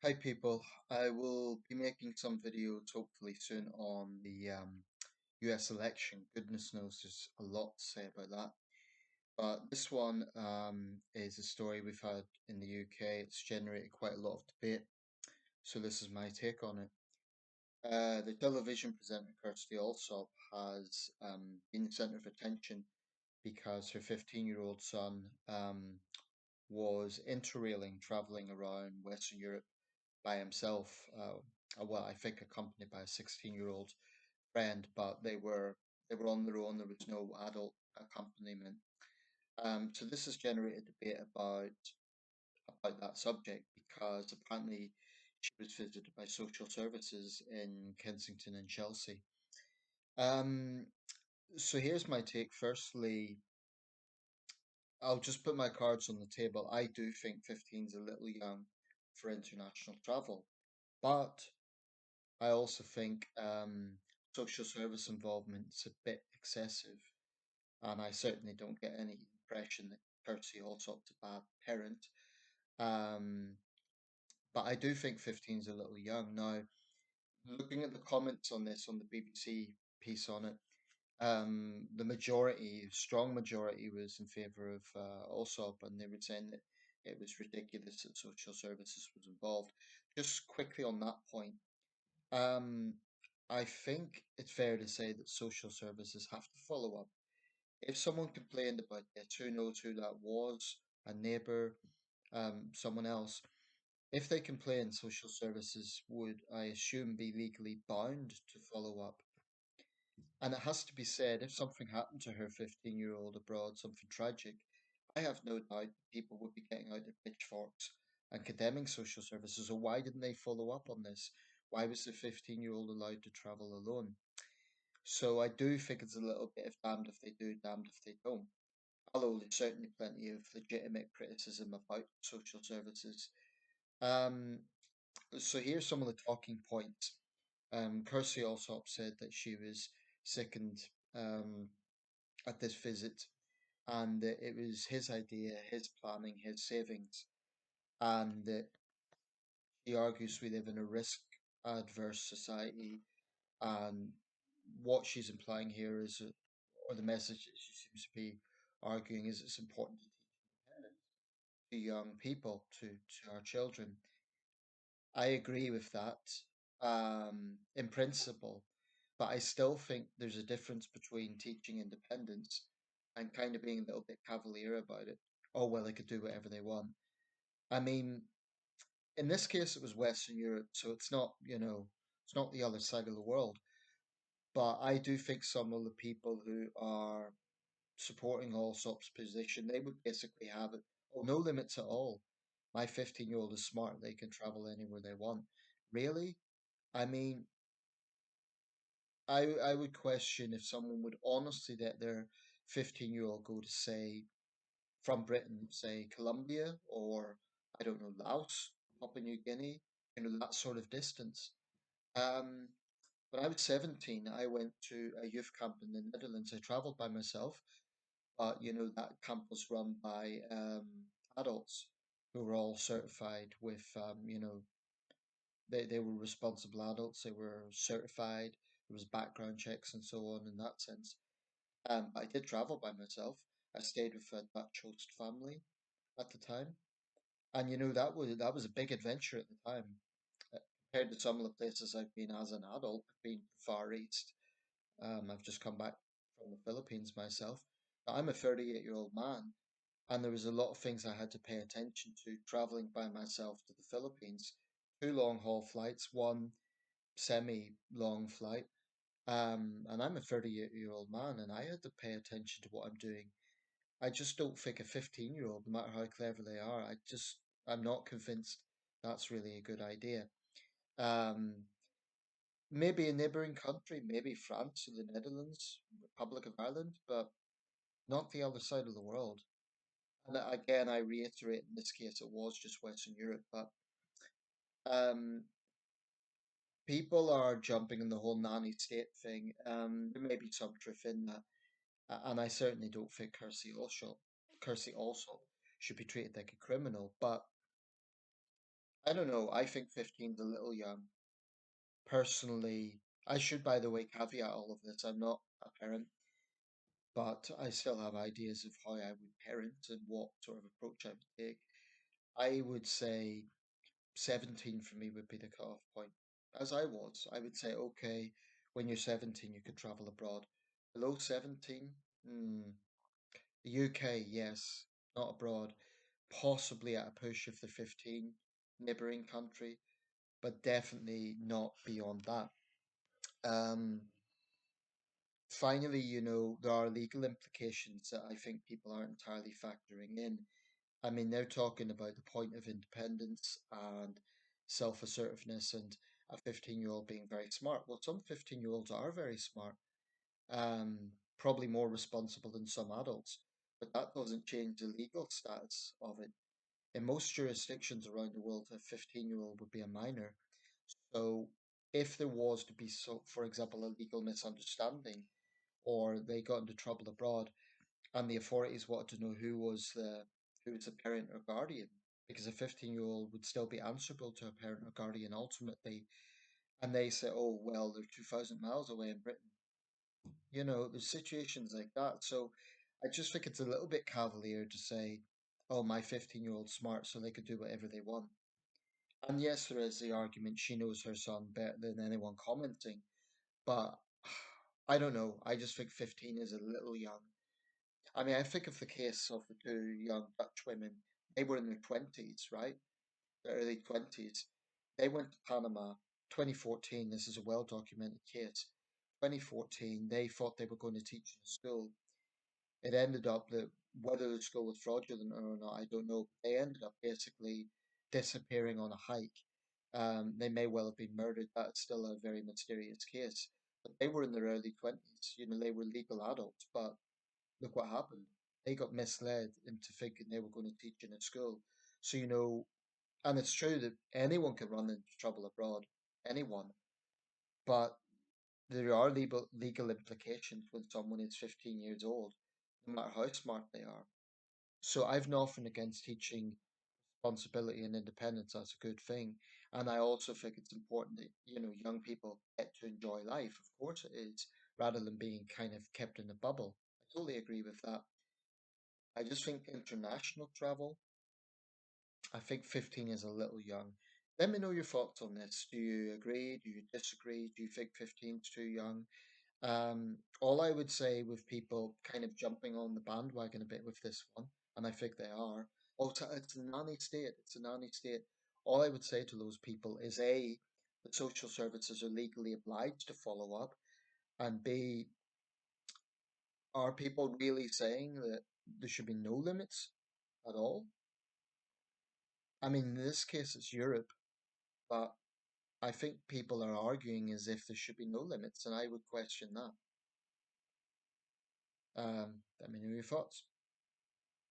Hi people, I will be making some videos hopefully soon on the US election. Goodness knows there's a lot to say about that. But this one is a story we've had in the UK. It's generated quite a lot of debate, so this is my take on it. The television presenter Kirstie Allsopp has been the centre of attention because her 15-year-old son was interrailing, travelling around Western Europe by himself. Well, I think accompanied by a 16-year-old friend, but they were on their own. There was no adult accompaniment. So this has generated debate about that subject because apparently she was visited by social services in Kensington and Chelsea. Um, so here's my take. Firstly, I'll just put my cards on the table. I do think 15 is a little young for international travel, but I also think social service involvement is a bit excessive, and I certainly don't get any impression that Kirsty Allsopp's a bad parent. Um, but I do think 15 is a little young. Now, looking at the comments on this on the BBC piece on it, the majority, strong majority, was in favour of Allsop, and they were saying that it was ridiculous that social services was involved. Just quickly on that point, um, I think it's fair to say that social services have to follow up. If someone complained about this, who knows who that was, a neighbour, someone else. If they complained, social services would, I assume, be legally bound to follow up. And it has to be said, if something happened to her 15-year-old abroad, something tragic, I have no doubt that people would be getting out their pitchforks and condemning social services. So why didn't they follow up on this? Why was the 15-year-old allowed to travel alone? So I do think it's a little bit of damned if they do, damned if they don't. Although there's certainly plenty of legitimate criticism about social services. Um, so here's some of the talking points. Kirsty Allsopp said that she was sickened um, at this visit, and that it was his idea, his planning, his savings, and that he argues we live in a risk adverse society. And what she's implying here is, or the message that she seems to be arguing, is it's important to teach independence to young people, to our children. I agree with that in principle, but I still think there's a difference between teaching independence and kind of being a little bit cavalier about it. Oh, well, they could do whatever they want. I mean, in this case, it was Western Europe, so it's not, it's not the other side of the world. But I do think some of the people who are supporting Allsop's position, they would basically have it, oh, no limits at all. My 15-year-old is smart, they can travel anywhere they want. Really? I mean, I would question if someone would honestly let their 15-year-old go to, say, from Britain, say Colombia, or I don't know, Laos, Papua New Guinea, that sort of distance. Um, when I was 17, I went to a youth camp in the Netherlands. I traveled by myself, but that camp was run by adults who were all certified with, they were responsible adults. They were certified. There was background checks and so on in that sense. I did travel by myself. I stayed with a Dutch host family at the time, and that was a big adventure at the time. Uh, Compared to some of the places I've been as an adult, I've been Far East. I've just come back from the Philippines myself. I'm a 38-year-old man, and there was a lot of things I had to pay attention to traveling by myself to the Philippines. Two long haul flights, one semi long flight. And I'm a 38-year-old man, and I had to pay attention to what I'm doing. I just don't think a 15-year-old, no matter how clever they are, I'm not convinced that's really a good idea. Um, Maybe a neighbouring country, maybe France or the Netherlands, Republic of Ireland, but not the other side of the world. And again, I reiterate, in this case, it was just Western Europe, but um, people are jumping on the whole nanny state thing. There may be some truth in that, and I certainly don't think Kirstie also should be treated like a criminal. But I don't know. I think 15's a little young. Personally, I should, by the way, caveat all of this. I'm not a parent, but I still have ideas of how I would parent and what sort of approach I would take. I would say 17 for me would be the cutoff point. As I was, I would say, okay, when you're 17, you could travel abroad. Below 17, hmm, the UK, yes, not abroad. Possibly at a push if they're 15, neighbouring country, but definitely not beyond that. Um, Finally, there are legal implications that I think people aren't entirely factoring in. I mean, they're talking about the point of independence and self-assertiveness and a 15-year-old being very smart. Well, some 15-year-olds are very smart, probably more responsible than some adults, but that doesn't change the legal status of it. In most jurisdictions around the world, a 15-year-old would be a minor. So if there was to be, so, for example, a legal misunderstanding or they got into trouble abroad and the authorities wanted to know who was the parent or guardian, because a 15-year-old would still be answerable to a parent or guardian ultimately, and they say, oh well, they're 2,000 miles away in Britain. There's situations like that. So I just think it's a little bit cavalier to say, oh, my 15-year-old's smart, so they could do whatever they want. And yes, there is the argument she knows her son better than anyone commenting, but I don't know. I just think 15 is a little young. I mean, I think of the case of the two young Dutch women. They were in their 20s, right? Their early 20s. They went to Panama 2014. This is a well documented case. 2014, they thought they were going to teach in a school. It ended up that whether the school was fraudulent or not, I don't know. They ended up basically disappearing on a hike. They may well have been murdered. That's still a very mysterious case. But they were in their early 20s. They were legal adults, but look what happened. They got misled into thinking they were going to teach in a school. So, and it's true that anyone can run into trouble abroad, anyone. But there are legal implications when someone is 15 years old, no matter how smart they are. So I've nothing against teaching responsibility and independence. That's a good thing. And I also think it's important that, young people get to enjoy life. Of course it is, rather than being kind of kept in a bubble. I totally agree with that. I just think international travel, I think 15 is a little young. Let me know your thoughts on this. Do you agree? Do you disagree? Do you think 15 is too young? All I would say with people kind of jumping on the bandwagon a bit with this one, and I think they are, oh, it's a nanny state. It's a nanny state. All I would say to those people is A, the social services are legally obliged to follow up, and B, are people really saying that there should be no limits at all? I mean, in this case, it's Europe, but I think people are arguing as if there should be no limits, and I would question that. Let me know your thoughts.